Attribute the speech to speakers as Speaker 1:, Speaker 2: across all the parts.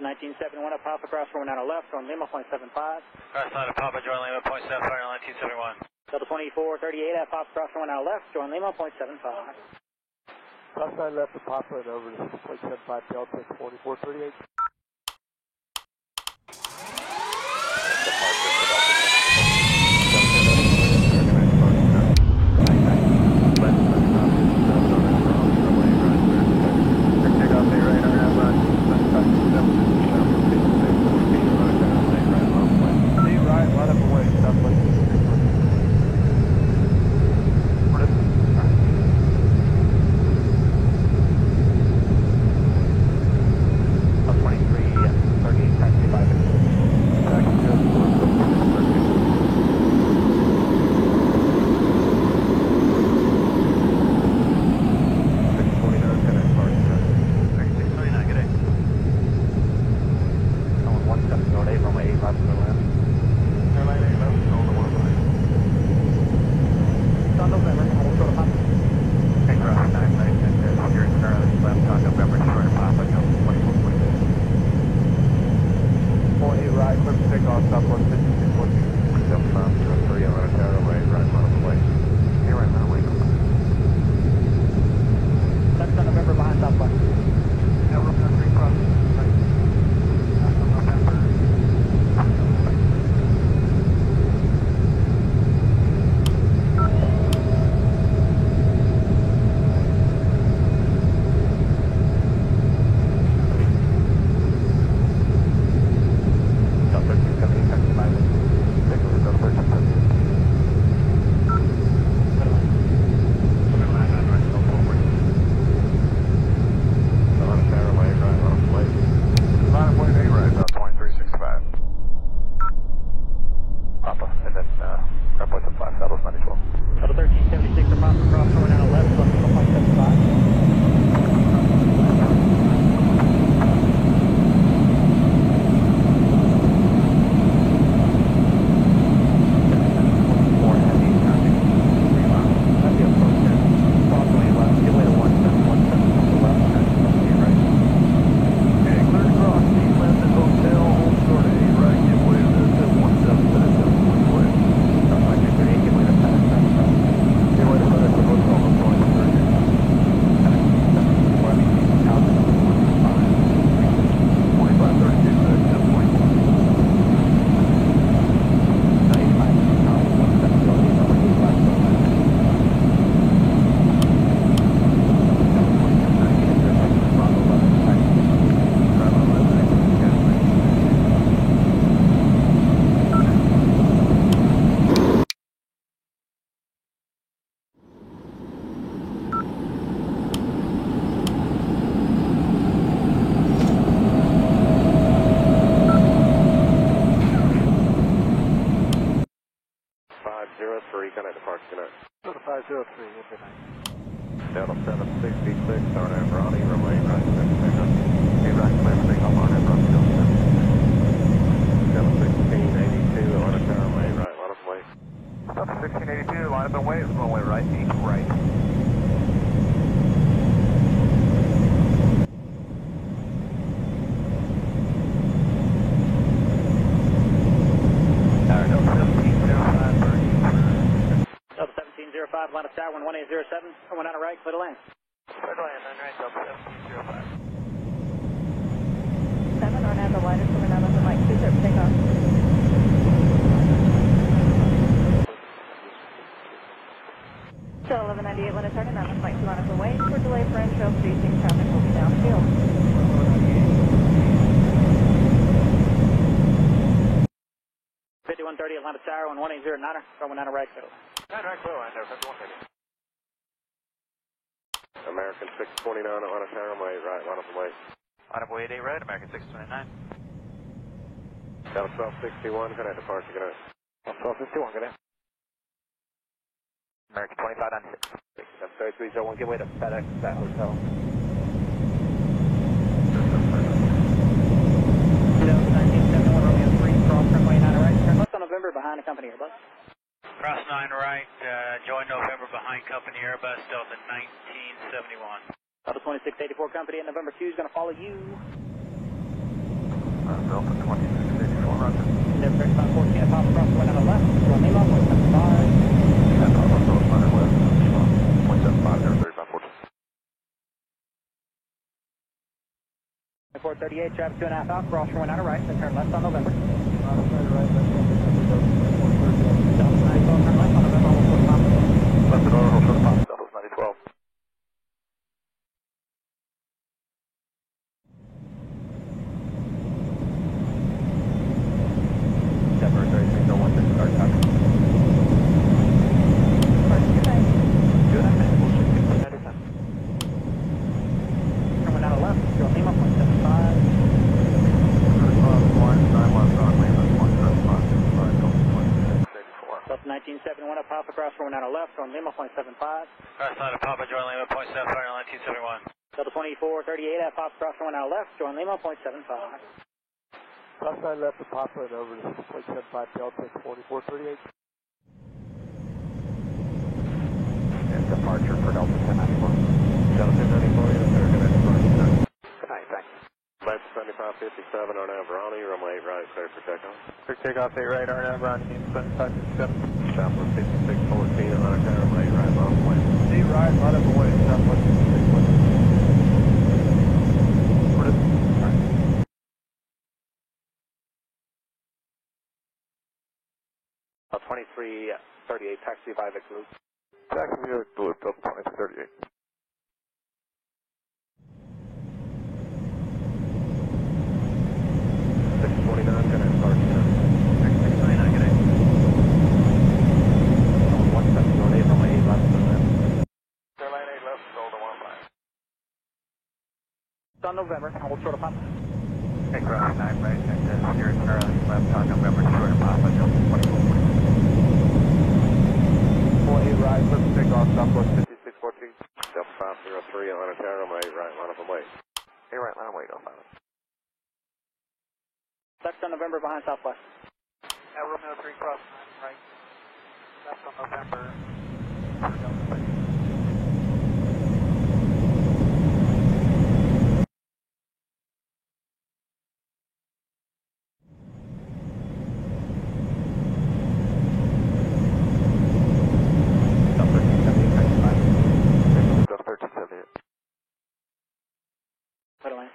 Speaker 1: 1971 at Papa, cross runway 9 left, on Lima, 0.75.
Speaker 2: Cross line of Papa, join Lima, 0.75, 1971.
Speaker 1: Delta 2438 at Papa, cross runway 9 left, join Lima, 0.75.
Speaker 3: Cross line left to Papa and over to 6.75 Delta 4438. Delta 503, good night.
Speaker 4: Delta 766, start at Ronnie, runway right, hey, right, clear, take off on that Ronnie, Delta 1682, line up down, runway right, line up way.
Speaker 3: Delta 1682, line up and wait, runway right, 8 right.
Speaker 1: Delta 1705, line up tower, 1807, runway 9 right, clear to land.
Speaker 3: Clear to land, 9 right, Delta 1705.
Speaker 5: 7 on at the line, coming out on the mic, 2 take off. Still 1198, line of target, on the flight 2 line up away. For delay for intro, facing traffic will be downfield.
Speaker 1: 5130, Atlanta Tower, 1809, runway 9 right, clear to land.
Speaker 3: 9 right, clear line, there, 5130.
Speaker 4: American 629, Atlanta Tower, runway right, line up and way.
Speaker 3: Line up way 8 right, American 629.
Speaker 4: Delta 1261, connect departure, good night.
Speaker 3: Delta 1251, good night. American 2596.
Speaker 4: 3301, give way to FedEx, that hotel.
Speaker 1: Delta 1971, Romeo 3, cross runway 9 right, turn left on November, behind the company Airbus.
Speaker 2: Cross 9 right, join November behind company Airbus, Delta 1971.
Speaker 1: Delta 2684 company at November 2 is going to follow you.
Speaker 4: Delta 2684, roger.
Speaker 1: Denver 14 at Papa Cross runway on the left, Join Lima, 0.75.
Speaker 4: And Papa, Phillips Niner West, 0.75 there, 3514.
Speaker 1: 438, traffic 2.5 out, cross runway 9 right, then turn left on November.
Speaker 3: Cross 9 right, left on November, Delta 2438.
Speaker 1: Delta 912, turn left on November, hold short of Papa.
Speaker 4: Left and order, hold short of Papa, Delta 9012. Denver 3601, disregard traffic.
Speaker 5: Good night.
Speaker 4: Good night, bullshit, 97.
Speaker 1: Runway 9 left, Join Lima, 0.75. Delta 1971 at Papa Cross runway 9 left, Join Lima, 0.75.
Speaker 2: Cross 9 at Papa, join Lima, 0.75, 1971.
Speaker 1: Delta 2438 at Papa Cross runway 9 left, Join Lima, 0.75.
Speaker 3: Cross 9 left to Papa and over to 6.75 Delta 2438.
Speaker 4: And departure for Delta 1094. Delta 1094, yes sir, good night, good night, thanks. Flight 7557 on Averani, runway 8 right, clear for takeoff.
Speaker 1: For takeoff 8 right, RNAV, Ronnie, 7557.
Speaker 4: Southwest 5614, Atlanta, runway 8 right, long way.
Speaker 3: 8 right, right up away, Southwest 5614.
Speaker 4: What is it? Alright.
Speaker 3: Delta 2338, taxi by the group.
Speaker 4: Taxi Via Blue, Delta 2038. 629, good night, start 629, good night. 1708, runway 8 left, Airline 8 left, Delta 15.
Speaker 1: On November, hold short of Papa.
Speaker 4: Hey, cross 9 right, and steer Charlie left on November, short of Papa, Delta 2440.
Speaker 3: 48 right, let's take off Southwest 5614.
Speaker 4: Delta 503, Atlanta Tower, runway 8 right, line up and wait. 8 right, line wait, on 5.
Speaker 1: Left on November behind Southwest.
Speaker 2: Romeo 3, cross 9 right. Left on November.
Speaker 4: Delta 1378, Delta 1378.
Speaker 1: Clear lane.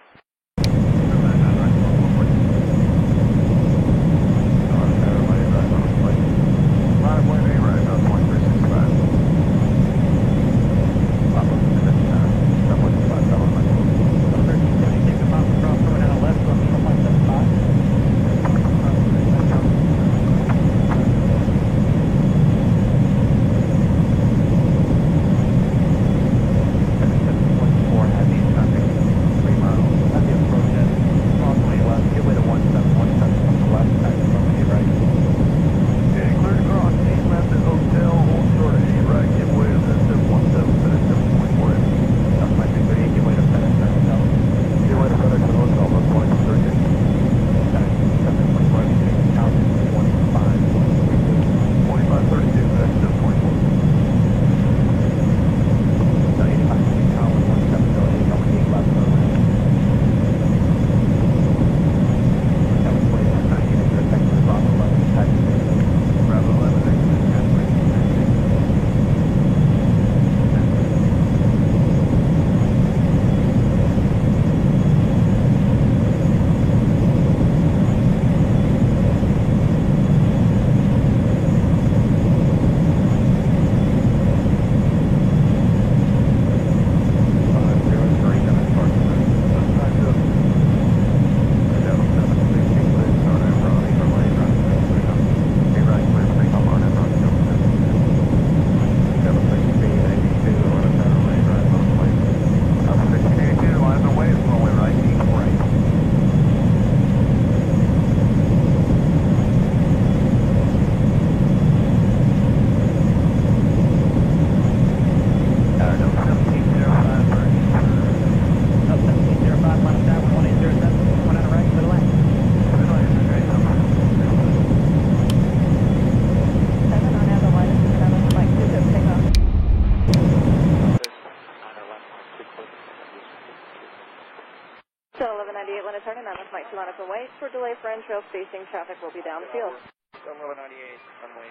Speaker 5: 98 Luna turning, 9 left Mike 2 line up and wait. For delay for entrail spacing, traffic will be down the field.
Speaker 4: Runway 98, runway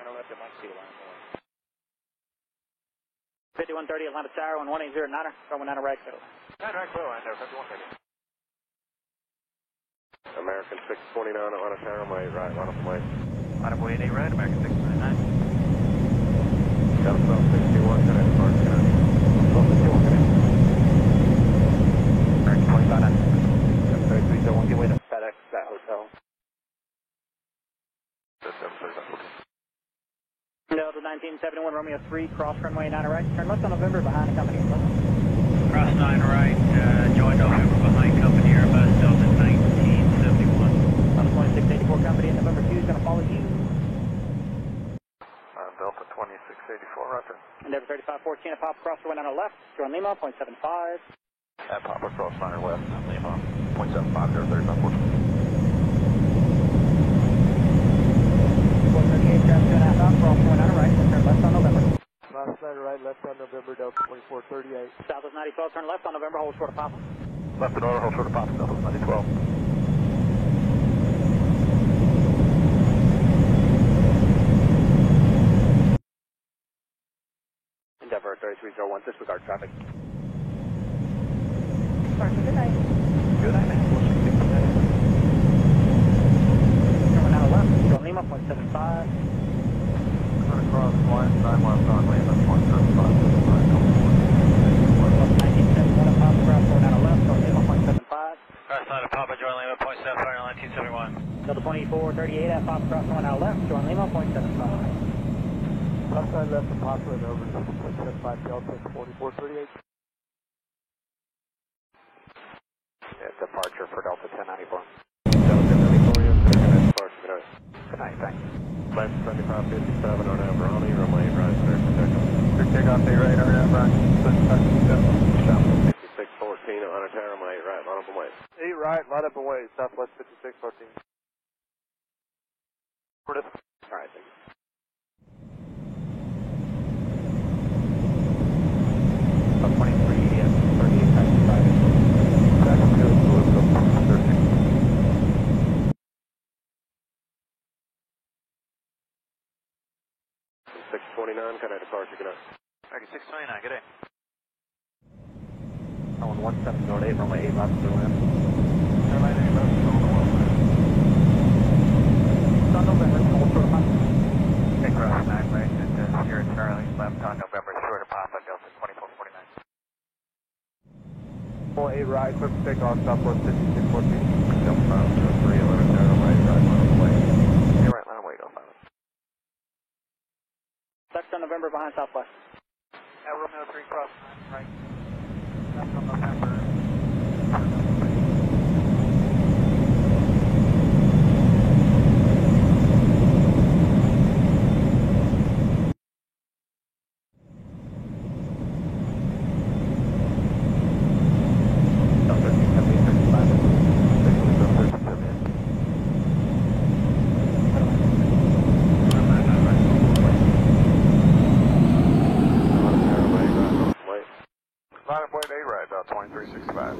Speaker 4: 9 left at Mike 2 line.
Speaker 1: 5130 Atlanta Tower, 1180 Niner, runway 9 right field.
Speaker 4: 9 right field, line there, 5130. American 629 Atlanta Tower, runway 8 right, line up and wait.
Speaker 2: Line up way 8 right, American 629.
Speaker 4: Got a 1261, connect, departure, connect.
Speaker 1: 1261, connect.
Speaker 2: American 259.
Speaker 1: 3301, get way to FedEx, that hotel. Delta 1971, Romeo 3, cross runway 9 right, turn left on November behind the company.
Speaker 2: Cross 9 right, join November behind company Airbus Delta 1971.
Speaker 1: On the 2684 company in November 2 is going to follow you.
Speaker 4: Delta 2684, roger.
Speaker 1: Endeavor 3514, a pop cross runway 9 left, join Lima, 0.75.
Speaker 4: At Papa Cross 9 west, Lima, 0.75, there, 3514.
Speaker 1: 438, traffic 2.5 out, cross runway 9 right, turn left on November.
Speaker 3: Last 9 right, left on November, Delta 2438.
Speaker 1: Southwest 9012, turn left on November, hold short of Papa.
Speaker 4: Left and order, hold short of Papa, Southwest 9012.
Speaker 1: Endeavor 3301, disregard traffic.
Speaker 5: Departure, good night.
Speaker 4: Good night, man.
Speaker 1: Runway 9 left, join Lima, 0.75.
Speaker 4: Coming across, line 9 left on Lima, 0.75.
Speaker 1: 1971, a pop cross runway 9 left, join Lima, 0.75.
Speaker 2: Cross 9 of Papa, join Lima, 0.75, 1971.
Speaker 1: Delta 2438, at pop cross runway 9 left, join Lima, 0.75.
Speaker 3: Last 9 left to Papa and over to 6.75 Delta 2438.
Speaker 4: Departure for Delta 1094. Delta 1094, yes, sir. Good night, departure, good night. Good night, thanks. Left 7557 on Aberoni, runway 8 right, clear for takeoff. Clear takeoff, 8 right, on Aberoni. Southwest 5614 on Hunter Tower, runway 8 right, line up and wait.
Speaker 3: 8 right, line up and wait, Southwest 5614.
Speaker 4: Alright, thank you.
Speaker 1: About 23, 38, taxi 5.
Speaker 3: Taxi to Louisville, 13.
Speaker 4: 629, kind of departure, good night.
Speaker 2: American 629, good day.
Speaker 1: On 1708, runway 8 left, clear land.
Speaker 4: Airline 8 left, hold on 1 line.
Speaker 1: On November, hold short of Papa.
Speaker 2: Okay, cross 9 right, and here at Charlie, left on November, short of Papa, Delta 2449.
Speaker 3: 8 right, clear for takeoff, Southwest 5614.
Speaker 4: Delta 503, 11 Tower, right, line up and wait. 8 right, line and wait, Delta 5.
Speaker 1: Left on November behind Southwest.
Speaker 2: Romeo 3, cross 9 right, left on November.
Speaker 4: Delta 1370, 35, signal is 1378. Line up point 8 right, about 2365.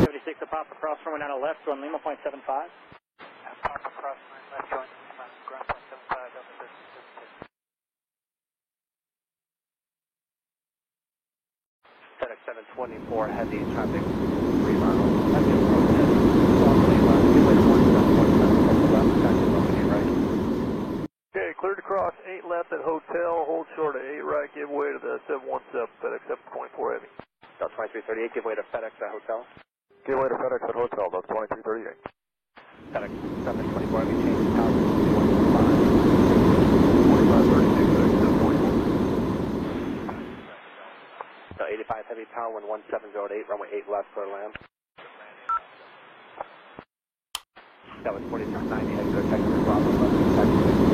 Speaker 1: 76, a pop across runway 9 left, join Lima, 0.75.
Speaker 2: Papa, cross 9 left, join Lima, ground 0.75, Delta 1376.
Speaker 1: FedEx 724, heavy traffic, 3 miles. Heavy approach, long way left, give way to 1717, left, taxi runway 8 right.
Speaker 3: Okay, cleared to cross 8 left at hotel, hold short at 8 right, give way to the 717, FedEx 724 Heavy.
Speaker 1: Delta 2338, give way to FedEx at hotel.
Speaker 3: Give way to FedEx at hotel, Delta 2338.
Speaker 1: FedEx 724, heavy change power to 115.
Speaker 3: 2532, FedEx 724.
Speaker 1: 85 heavy power, 11708, runway 8 left, clear land. That was 4690, exit Texas, Bravo 11, taxi 6.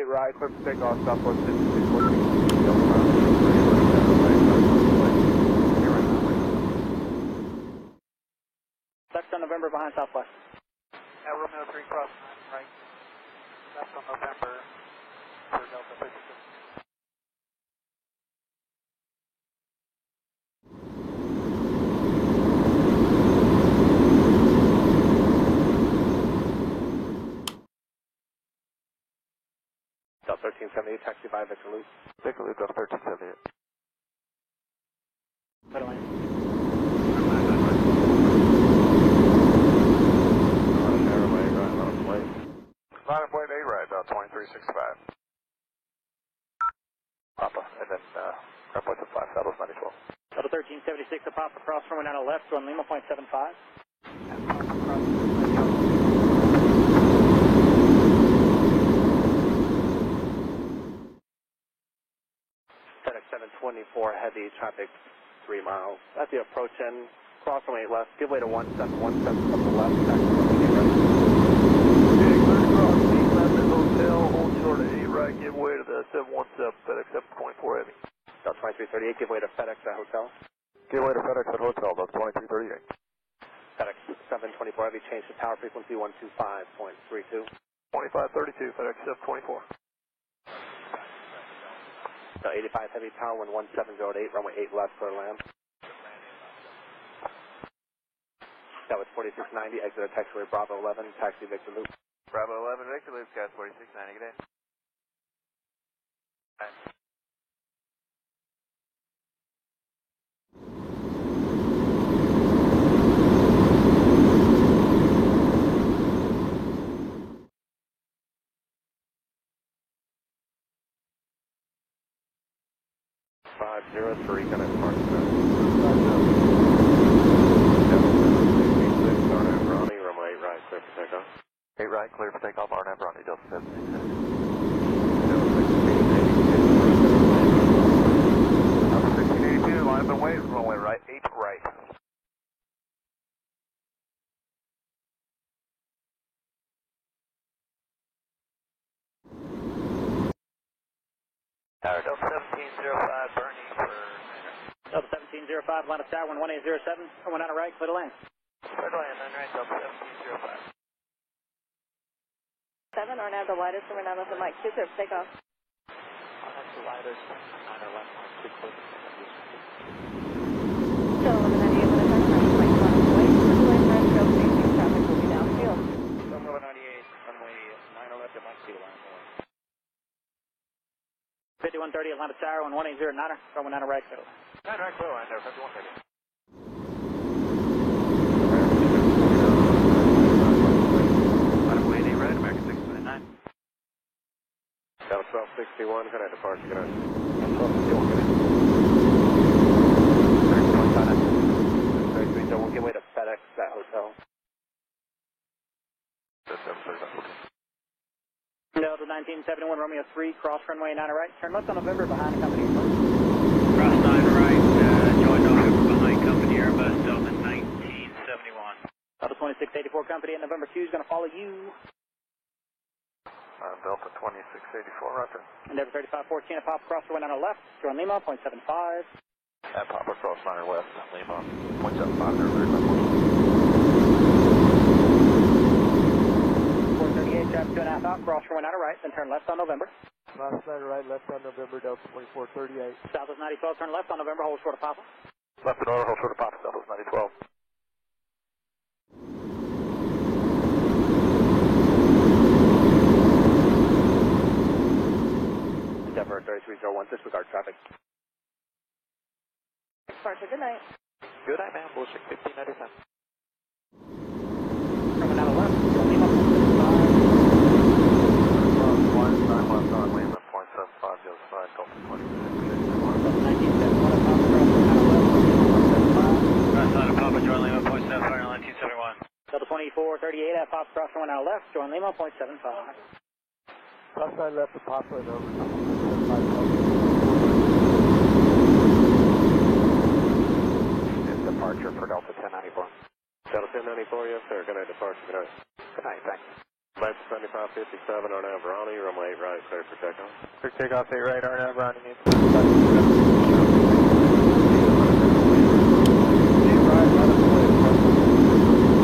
Speaker 1: 8 right, clear for takeoff, Southwest 5214.
Speaker 4: Delta Bravo 03, running down runway, right on the way.
Speaker 1: You're right that way.
Speaker 2: Left on November behind Southwest.
Speaker 3: Romeo 3 cross 9 right. Left on November for Delta 56.
Speaker 1: Delta 1378, taxi by Victor Luke.
Speaker 4: Victor Luke, Delta 1378.
Speaker 2: Middle lane.
Speaker 4: Running down runway, right on the way.
Speaker 3: Line point 8 right, 2365.
Speaker 4: Papa, and then airport to 5, Southwest 912.
Speaker 2: Delta 1376, a pop across from runway 9 left, join Lima, 0.75.
Speaker 1: FedEx 724, heavy traffic 3 miles. At the approach end, cross runway 8 left, give way to 1717 from the left, taxi runway 8 right.
Speaker 3: Okay, clear to cross 8 left at hotel, hold short at 8 right, give way to the 717, FedEx 724 Heavy.
Speaker 1: Delta 2338, give way to FedEx at hotel.
Speaker 4: Give way to FedEx at hotel, Delta 2338.
Speaker 1: FedEx 724 heavy, change to tower frequency 125.32.
Speaker 3: 2532, FedEx 724.
Speaker 1: So 85 heavy, tower 11708, runway 8 left, clear land. That was 4690, exit at taxiway Bravo 11, taxi Victor Luke.
Speaker 3: Bravo 11, Victor Luke, gas 4690, good day.
Speaker 4: Five 503, gonna depart tonight. 7766, RNAV Ronnie, runway 8 right, clear for takeoff.
Speaker 3: 8 right, clear for takeoff, RNAV Ronnie, Delta 766.
Speaker 4: 1682, running down runway, right on the way.
Speaker 3: Delta 1682, line up and wait, runway right, 8 right. Tower Delta 1705, Bernie for
Speaker 2: Delta 1705, line of tower 1807, runway 9 right, clear to land.
Speaker 3: Clear to land, 9 right, Delta 1705.
Speaker 5: 7 or now the lightest runway 9 left at Mike 2, clear for takeoff.
Speaker 3: That's the lightest, 9 or left, Mike 2, clear.
Speaker 5: Still 1198, want to turn around with Mike 2 on the way for delay branch trail facing traffic will be downfield.
Speaker 2: 1198, runway 9 left at Mike 2, line 5130, Atlanta Tower, 1809, runway 9 right, clear to land.
Speaker 3: 9 right, clear line there, 5130. Line up wait, 8 right, American 629.
Speaker 4: Delta 1261, good night, departure, good night.
Speaker 1: 1251, good night. 25, so we'll give way to FedEx at hotel.
Speaker 2: Delta 1971, Romeo 3, cross runway 9 right, turn left on November behind the company airplane.
Speaker 6: Cross 9 right, join November behind company Airbus, Delta 1971.
Speaker 2: Delta 2684 company at November 2 is going to follow you.
Speaker 3: Delta 2684, roger.
Speaker 2: Endeavor 3514, a pop across runway 9 left, join Lima, 0.75.
Speaker 3: At Papa Cross 9 west, Lima, 0.75 there, 3514.
Speaker 2: 438, traffic 2.5 out, cross runway 9 right, then turn left on November.
Speaker 3: Last night right, left on November, Delta 2438.
Speaker 2: Southwest 9012, turn left on November, hold short of Papa.
Speaker 3: Left and order, hold short of Papa, Southwest 9012.
Speaker 1: Endeavor 3301, disregard traffic.
Speaker 5: Departure, good night.
Speaker 3: Good night, ma'am, bullshit 1597.
Speaker 2: Runway 9 left, join Lima, 0.75.
Speaker 3: Cross 9 left on Lima, 0.75, the other side, Delta 2681.
Speaker 2: Delta 1971, a pop across runway 9 left, join Lima, 0.75.
Speaker 6: Cross 9 at Papa, join Lima, 0.75, 1971.
Speaker 2: Delta 2438, a pop across runway 9 left, join Lima, 0.75.
Speaker 3: Cross 9 left to Papa and over 0.75 Delta 2438.
Speaker 1: And departure for Delta 1094.
Speaker 4: Delta 1094, yes sir, good night, departure, good night.
Speaker 1: Good night, thanks.
Speaker 4: Left 7557 on Aberani, runway 8 right, clear for takeoff.
Speaker 3: Clear takeoff 8 right, RN Aberani needs
Speaker 4: 5614 on Ontario, runway 8 right, line up away.
Speaker 3: 8 right, line up away, Southwest 5614.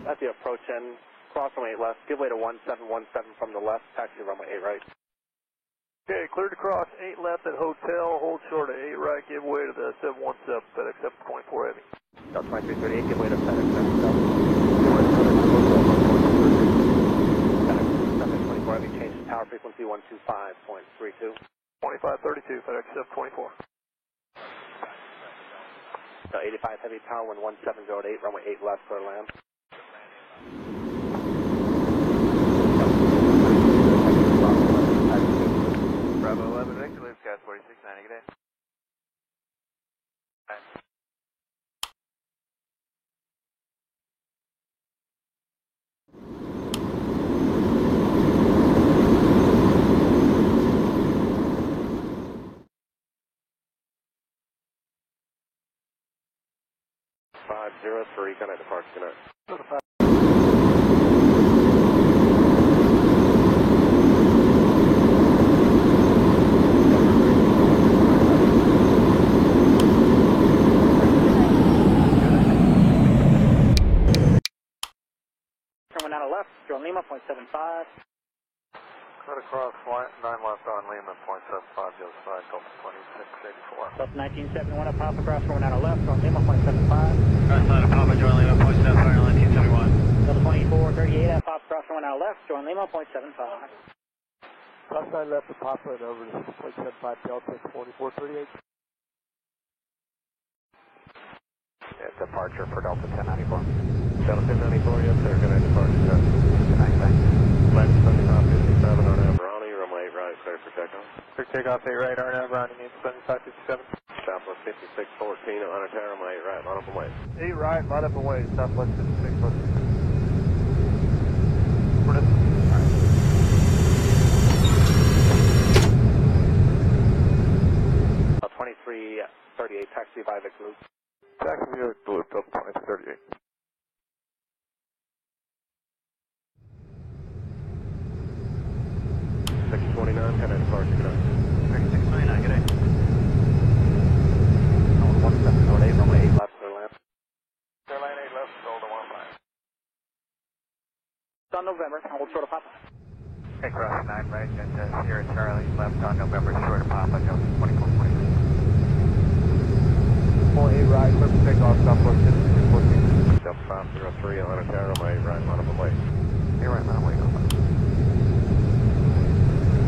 Speaker 1: At the approach end, cross runway 8 left, give way to 1717 from the left, taxi runway 8 right.
Speaker 3: Okay, cleared to cross 8 left at hotel, hold short at 8 right, give way to the 717, FedEx 724 Heavy.
Speaker 1: Delta 2338, give way to FedEx 727.
Speaker 3: Give way to FedEx at hotel, Delta 2338.
Speaker 1: FedEx 724 Heavy, change to tower frequency 125.32.
Speaker 3: 2532, FedEx 724.
Speaker 1: 85 Heavy, tower 11708, runway 8 left, clear land.
Speaker 4: Bravo 11, Victor, Luke, Cat 4690, good day. Five 503, connect to Park Connect.
Speaker 2: Turn out left, John Lima, 0.75.
Speaker 4: Cut across, 9 left on Lima, 0.75, the other side, Delta 2684.
Speaker 2: Delta 1971 at Papa, cross runway out left, John Lima, 0.75.
Speaker 6: Cross line of Papa, John Lima, 0.75, 1971.
Speaker 2: Delta 2438 at Papa, cross runway out left, John Lima, 0.75.
Speaker 3: Cross 9 left to Papa and over to 6.75 Delta 4438.
Speaker 1: Departure for Delta 1094.
Speaker 4: Delta 1094, yes sir, connect to Park Connect.
Speaker 1: Good night, thanks.
Speaker 4: Left 7557 on Aberani, runway 8 right, clear for takeoff.
Speaker 3: Clear takeoff 8 right, RN Aberani needs 7557.
Speaker 4: Southwest 5614 on Ontario, runway 8 right, line up away.
Speaker 3: 8 right, line up away, Southwest 5614.
Speaker 1: 2338, taxi by Vic Loop.
Speaker 3: Taxi New York Blue, Delta 2038.
Speaker 4: Connect to Park Connect.
Speaker 6: 3629, good day.
Speaker 1: 1708, runway 8 left, clear land.
Speaker 4: Clear lane 8 left, Delta 15.
Speaker 2: On November, hold short of Papa.
Speaker 4: Okay, cross 9 right, and Sierra Charlie left on November, short of Papa, Delta 2420.
Speaker 3: 8 right, clear for takeoff, Southwest 5614.
Speaker 4: Delta 503 on Ontario, runway 8 right, line up away. 8 right, line away, go back.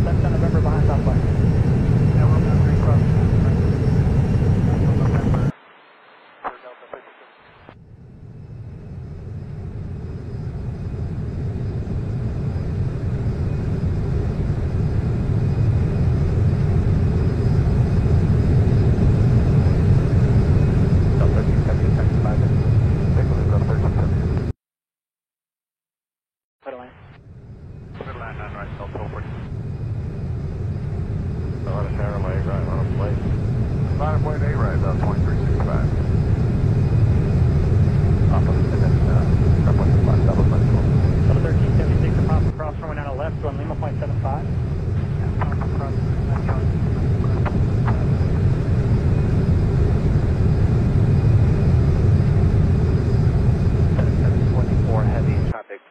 Speaker 2: Left on November behind Southwest.
Speaker 3: Yeah, we're going to cross. November for Delta 56.
Speaker 4: 99 right, Delta 4. On a tower, my 8 right, line up away. Line up away to 8 right, about 2365. Papa, and then, airplane 5, Southwest 94.
Speaker 6: Level 1376 to Papa cross runway 9 left, on Lima .75.
Speaker 3: Papa cross,
Speaker 1: 724 heavy traffic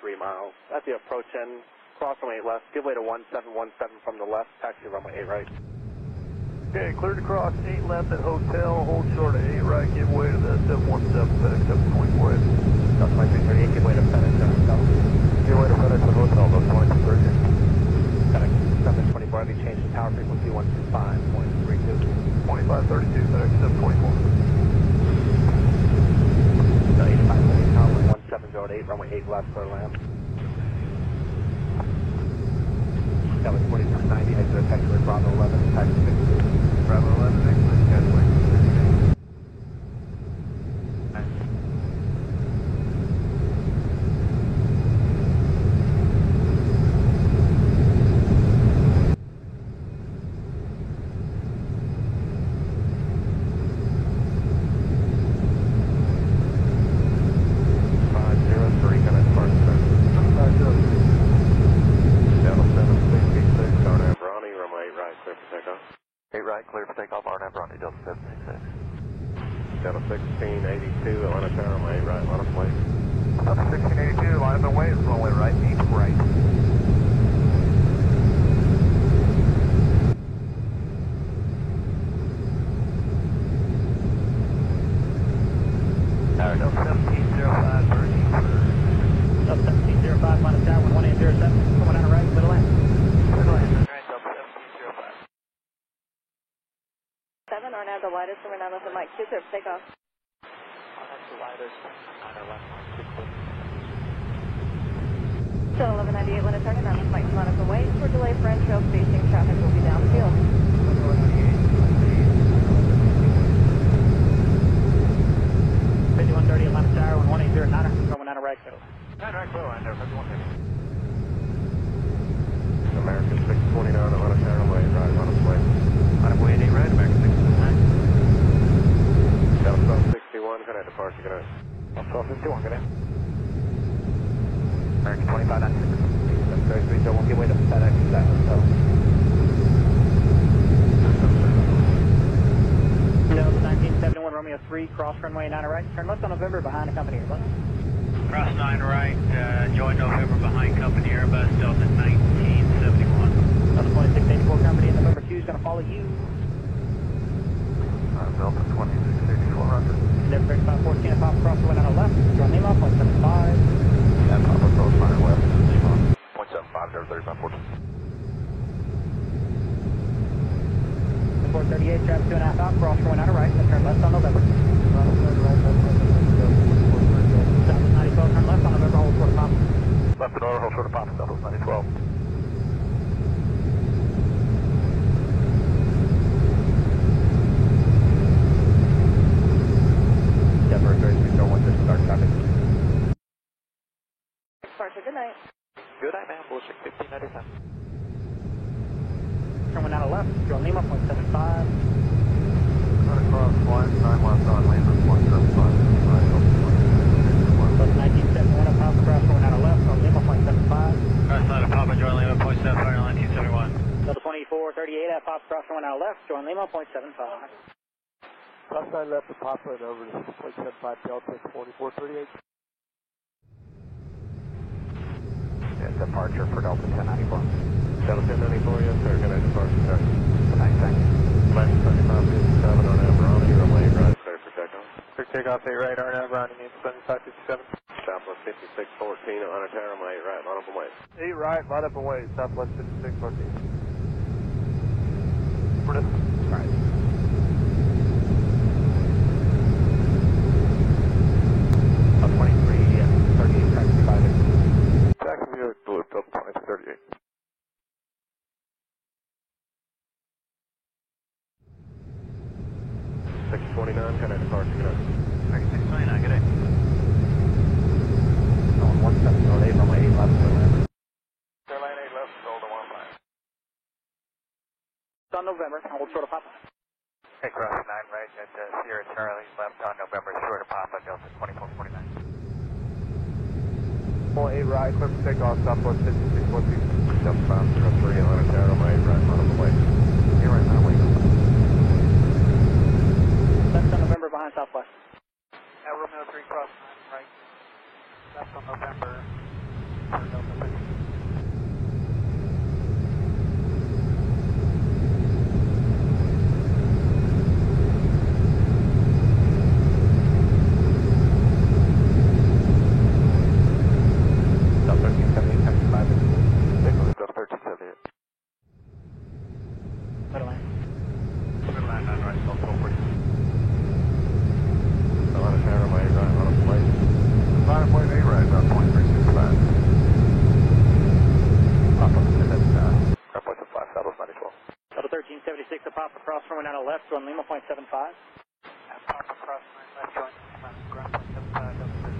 Speaker 1: 3 miles. At the approach end, cross runway 8 left, give way to 1717 from the left, taxi runway 8 right.
Speaker 3: Okay, cleared to cross 8 left at hotel, hold short at 8 right, give way to the 717, FedEx 724 heavy.
Speaker 1: Delta 2338, give way to FedEx at hotel.
Speaker 4: Give way to FedEx at hotel, about 2238.
Speaker 1: FedEx 724 heavy, change to tower frequency 125.32.
Speaker 3: 2532, FedEx 724.
Speaker 1: 85 heavy, tower 1708, runway 8 left, clear land. That was 2690, exit taxiway Bravo 11, taxi 52.
Speaker 4: Bravo 11, excellent, Catway. Clear for takeoff, RNAV Ronnie, Delta 766. Delta 1682, Atlanta Tower, my 8 right, line up away. Delta 1682, line up and wait, runway right, 8 right. Tower Delta 1705, Virgin.
Speaker 6: Delta 1705, minus tower 1807, coming down the right, middle end.
Speaker 3: Middle end, that's right, Delta 1705.
Speaker 5: 7, RNAV the lightest, and we're now with Mike 2 clear for takeoff.
Speaker 3: That's the lightest, 901,
Speaker 5: Shuttle 1198, when it's turning, now with Mike 2 minus away. For delay for intro, facing traffic will be downfield.
Speaker 6: 5130, Atlanta Tower, 1809, going down the right, middle.
Speaker 3: 9 right, clear line there, 5130.
Speaker 4: American 629, Atlanta Tower, my 8 right, line up away.
Speaker 3: Line up way at 8 right, American 629.
Speaker 4: Delta 1261, good night, departure, good night.
Speaker 3: Delta 1261, good night. American 2596.
Speaker 1: That's very sweet, so we'll give way to FedEx at hotel.
Speaker 6: Delta 1971, Romeo 3, cross runway 9 right, turn left on November behind the company Airbus.
Speaker 2: Cross 9 right, join November behind company Airbus, Delta 1971.
Speaker 6: Delta 2684 company in November 2 is going to follow you.
Speaker 4: Delta 2684, roger.
Speaker 6: Denver 514 at Papa cross runway 9 left, join Lima, 0.75.
Speaker 4: And Papa cross fire west, Lima, 0.75, 3514.
Speaker 6: 438, traffic 2.5 out, cross runway 9 right, then turn left on November. Southwest 9012, turn left on November, hold short of Papa.
Speaker 4: Left and over, hold short of Papa, Southwest 9012.
Speaker 1: Denver, very sweet, so 1 start traffic.
Speaker 5: Departure, good night.
Speaker 3: Good night, man, bullshit 1597.
Speaker 6: Turn 9 left, join Lima, 0.75.
Speaker 4: Cut across, flight 9 left on Lima, 175, right, Delta 2681.
Speaker 6: Delta 1971 at Papa cross runway 9 left, join Lima, 0.75.
Speaker 2: Cross 9 at Papa, join Lima, 0.75, 1971.
Speaker 6: Delta 2438 at Papa cross runway 9 left, join Lima, 0.75.
Speaker 3: Cross 9 left to Papa and over to 6.75 Delta 2438.
Speaker 4: Yeah, departure for Delta 1094. Delta 1094, yes sir, good night, departure, good night.
Speaker 3: Good night, thanks.
Speaker 4: Left 3557 on Aberoni, runway 8 right, clear for takeoff.
Speaker 3: Clear takeoff 8 right, RNAV Ronnie, 7557.
Speaker 4: Southwest 5614, Atlanta Tower, my 8 right, line up and wait.
Speaker 3: 8 right, line up and wait, Southwest 5614. Alright.
Speaker 1: Up 2338, taxi 5.
Speaker 4: Taxi view, blue, Delta 2238. $629, good night, departure, good night.
Speaker 3: American 629, good day.
Speaker 1: On 1708, runway 8 left, clear land.
Speaker 3: Clear line 8 left, hold to 15.
Speaker 2: It's on November, hold short of Papa.
Speaker 4: Okay, cross 9 right at Sierra Charlie, left on November, short of Papa, Delta 2449.
Speaker 1: 48 right, clear for takeoff, Southwest 5614.
Speaker 4: Delta 503, Atlanta Tower, runway right, line up away. You're right, line away, Delta.
Speaker 2: Left on November behind Southwest.
Speaker 3: Romeo 3, cross 9 right, left on November, for Delta 6.
Speaker 1: Delta 1378, taxi 5 into
Speaker 4: Signal, Delta 1378.
Speaker 2: Middle line.
Speaker 4: Middle line 9 right, Delta 1240. Atlanta Tower, runway right, line up away. Line up away, 8 right, about 2365. Papa, and then grab point to 5, Southwest 912.
Speaker 2: Delta 1376 to Papa, cross runway 9 left, run Lima .75.
Speaker 3: Papa cross 9 left, join ground point 75, Delta 6.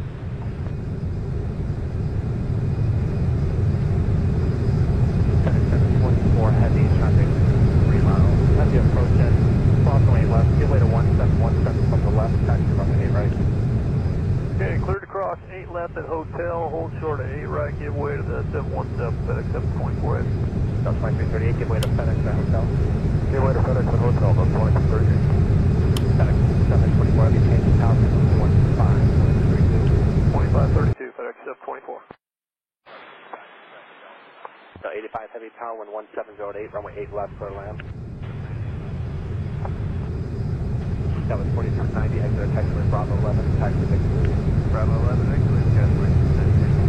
Speaker 1: 724 heavy traffic, 3 miles. At the approach end, cross runway left, give way to 1717 from the left, taxi runway 8 right.
Speaker 3: Okay, cleared to cross 8 left at hotel, hold short of 8 right, give way to the 717, FedEx 724 Heavy.
Speaker 1: Delta 2338, give way to FedEx at hotel.
Speaker 4: Give way to FedEx at hotel, Delta 2238.
Speaker 1: FedEx 724 heavy, change the tower signal to
Speaker 3: 2532, FedEx 724.
Speaker 1: So 85 heavy tower, wind 1708, runway 8 left, clear land. That was 4690, exit taxiway Bravo 11, taxi Victor.
Speaker 3: Bravo 11, exit, Casway 698.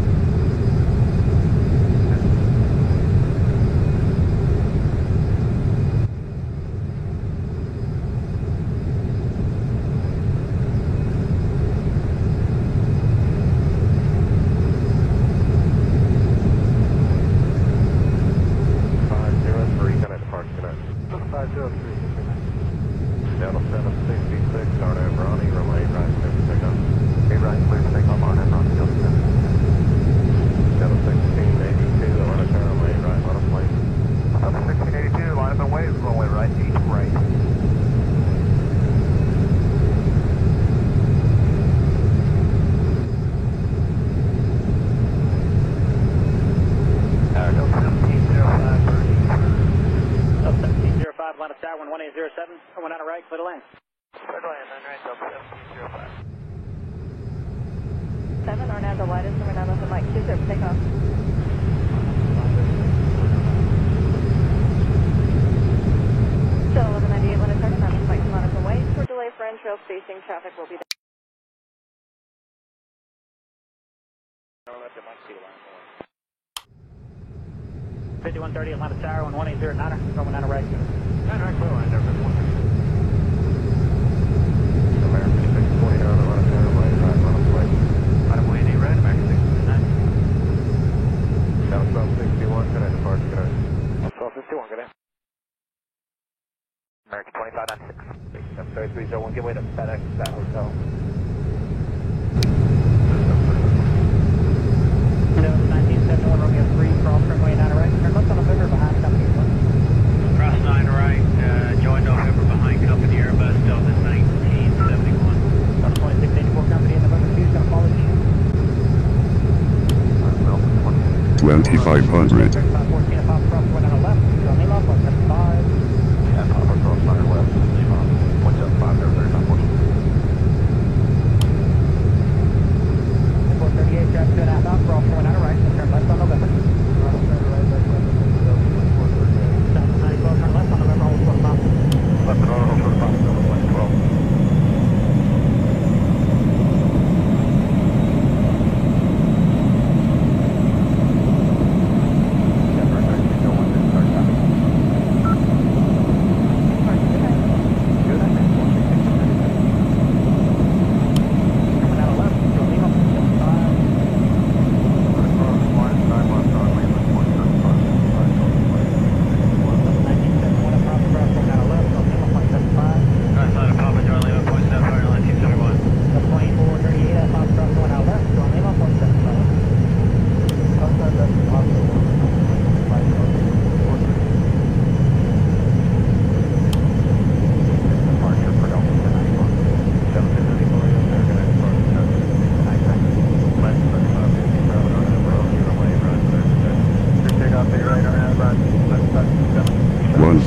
Speaker 4: Delta 766, Arnett Ronnie, runway 8 right, clear for takeoff. 8 right, clear for takeoff, Arnett Ronnie, Delta 766. Delta 1682, Atlanta Tower, runway 8 right, line up away.
Speaker 3: Delta 1682, line up and wave, runway right, 8 right. Delta 1705, Bernie.
Speaker 2: Delta 1705, line of tower, 1807, runway 9 right, clear to land.
Speaker 3: Clear to land, 9 right, Delta 1705.
Speaker 5: 7, Orlando, widest, number 9 left and Mike 20, takeoff. Still 1198, Atlanta Target, 9 left Mike, Monica Way. For delay for entrail spacing, traffic will be
Speaker 2: 5130, Atlanta Tower, 1809, runway 9 right.
Speaker 4: 9 right, clear line, Delta 160. American 649, Atlanta Tower, runway 8 right, line up away.
Speaker 2: Right away, 8 right, American 629.
Speaker 4: Delta 1261, good night, departure, good night. Delta 1251, good night.
Speaker 1: American 2596. 3301, give way to FedEx at hotel.
Speaker 2: Delta 1971, Romeo 3, cross runway 9 right, turn left on November behind company Airbus. Cross 9 right, join November behind company Airbus, Delta 1971. Delta 2684 company in November 2 is going to follow you.
Speaker 7: 2500.
Speaker 2: 514 at Papa cross runway 9 left, run Lima, 175.
Speaker 4: Yeah, Papa cross 9 left, Lima, 175, there, 3514.
Speaker 2: 438, traffic 2.5 out, cross runway 9 right, turn left on November.
Speaker 3: Cross 9 right, left, Delta 2438.
Speaker 2: South 912, turn left on November, hold short of Papa.
Speaker 4: Left and auto, short of Papa, Delta 112.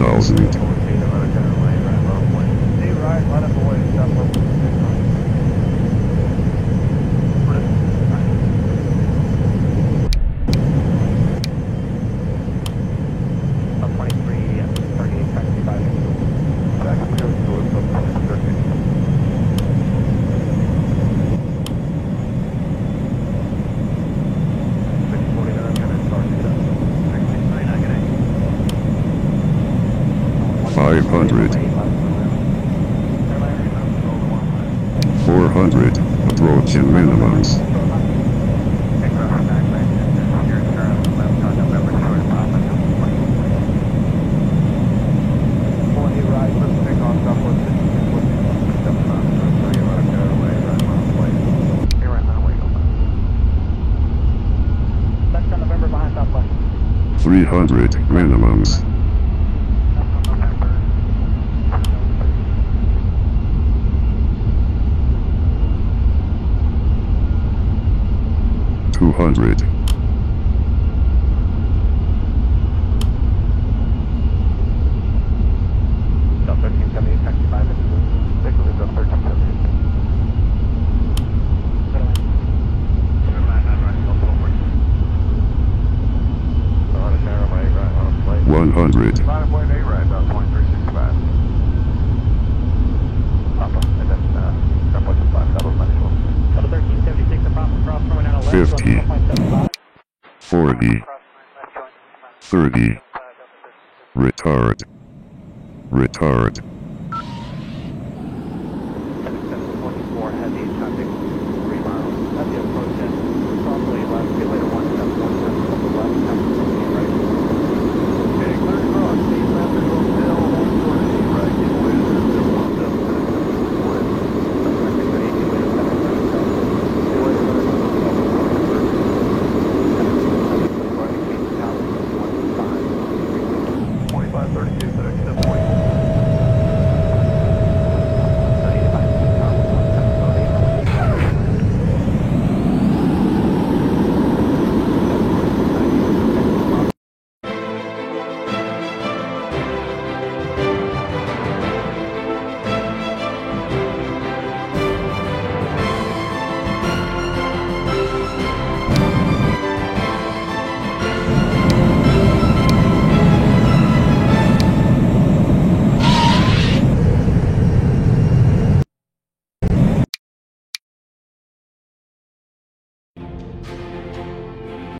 Speaker 7: 1000.
Speaker 4: 14 on a turn right, right long way.
Speaker 3: 8 right, right up the way, southwest.
Speaker 2: Up 23, 38, taxi 5.
Speaker 4: Taxi 2 towards up 13. 649, gonna start it up.
Speaker 2: 669, good day.
Speaker 7: 500. 400. Approaching minimums.
Speaker 2: Left on November behind Southwest.
Speaker 7: 300 minimums. 200.
Speaker 4: 1378, taxi 5 into the vehicle is up 1378. On a narrow right, right on a plate.
Speaker 7: 100.
Speaker 4: Line of point A right, about 2365. Papa, and then, airport 5, that was manual.
Speaker 2: Level 1376, the Papa cross runway 9 left.
Speaker 7: 50.
Speaker 2: 1.75.
Speaker 7: 40. 30. Retard. Retard.